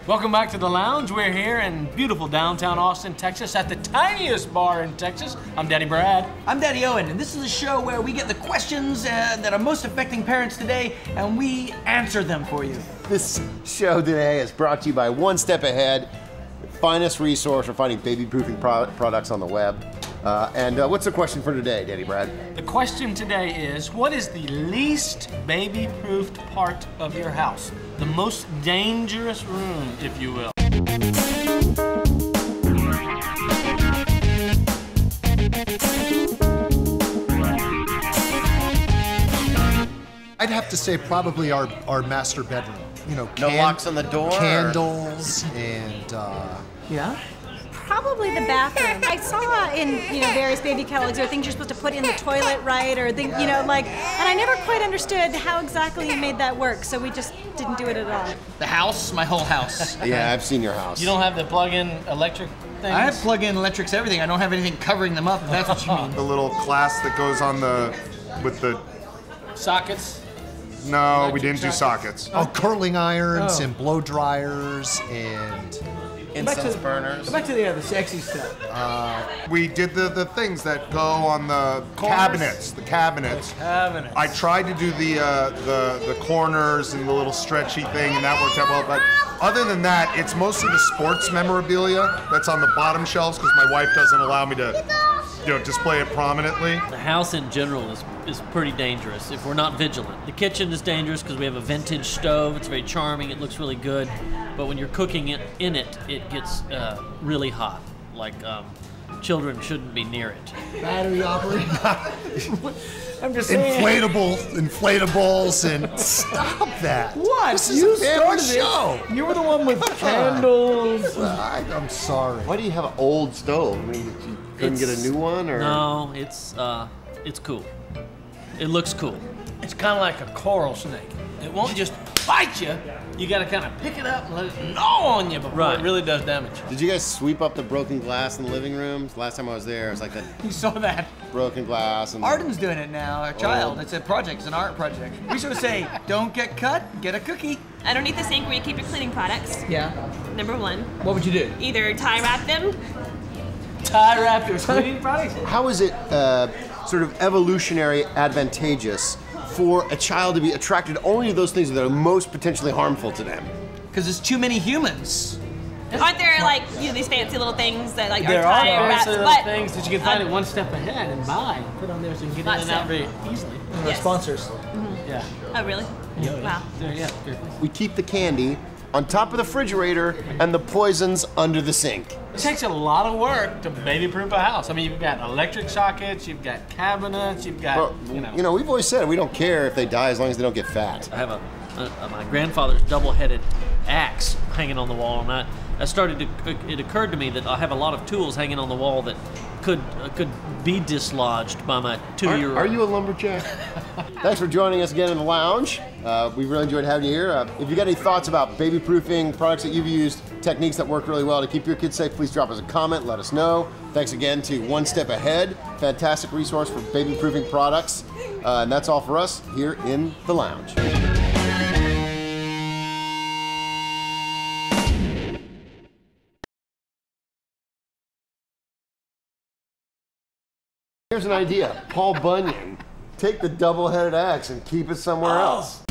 Welcome back to the lounge. We're here in beautiful downtown Austin, Texas, at the tiniest bar in Texas. I'm Daddy Brad. I'm Daddy Owen, and this is a show where we get the questions that are most affecting parents today, and we answer them for you. This show today is brought to you by One Step Ahead, the finest resource for finding baby-proofing products on the web. What's the question for today, Daddy Brad? The question today is, what is the least baby-proofed part of your house? The most dangerous room, if you will. I'd have to say probably our master bedroom. You know, No locks on the door? Candles and Yeah? Probably the bathroom. I saw in various baby catalogs there are things you're supposed to put in the toilet, right? Or things, and I never quite understood how exactly you made that work, so we just didn't do it at all. The house, my whole house. Yeah, I've seen your house. You don't have the plug-in electric things? I have plug-in electrics, everything. I don't have anything covering them up, if that's what you mean. The little clasp that goes on with the... Sockets? No, we didn't do sockets. curling irons and blow dryers and incense burners. Go back to the sexy stuff. We did the things that go on the cabinets. The cabinets. Cabinets. I tried to do the corners and the little stretchy thing, and that worked out well. But other than that, it's mostly the sports memorabilia that's on the bottom shelves because my wife doesn't allow me to, display it prominently. The house in general is pretty dangerous if we're not vigilant. The kitchen is dangerous because we have a vintage stove. It's very charming. It looks really good. But when you're cooking it it gets really hot. Like children shouldn't be near it. battery operated. I'm just saying. Inflatables and stop that. What? This is a family show. You were the one with candles. I'm sorry. Why do you have an old stove? I mean, you couldn't get a new one, or? No, it's cool. It looks cool. It's kind of like a coral snake. It won't just bite you. You got to kind of pick it up and let it gnaw on you before it really does damage. Did you guys sweep up the broken glass in the living rooms? Last time I was there, it was like that You saw that. broken glass. And Arden's doing it now, our child. It's a project, it's an art project. We sort of say, don't get cut, get a cookie. Underneath the sink where you keep your cleaning products. Yeah. Number one. What would you do? Either tie wrap them. Tie wrap your cleaning products? How is it sort of evolutionary advantageous for a child to be attracted only to those things that are most potentially harmful to them? Because there's too many humans. Aren't there these fancy little things that are There are tie wraps? fancy little things that you can find it one step ahead and buy and put on there so you can get in and out very easily. Our sponsors. Yeah. Oh really? Wow. Yeah. We keep the candy on top of the refrigerator and the poisons under the sink. It takes a lot of work to baby-proof a house. I mean, you've got electric sockets, you've got cabinets, you've got, we've always said we don't care if they die as long as they don't get fat. I have my grandfather's double-headed axe hanging on the wall, and it occurred to me that I have a lot of tools hanging on the wall that could be dislodged by my 2-year-old. Are you a lumberjack? Thanks for joining us again in the lounge. We really enjoyed having you here. If you got any thoughts about baby-proofing, products that you've used, techniques that work really well to keep your kids safe, please drop us a comment, let us know. Thanks again to One Step Ahead, fantastic resource for baby-proofing products. And that's all for us here in the lounge. Here's an idea. Paul Bunyan, take the double-headed axe and keep it somewhere else.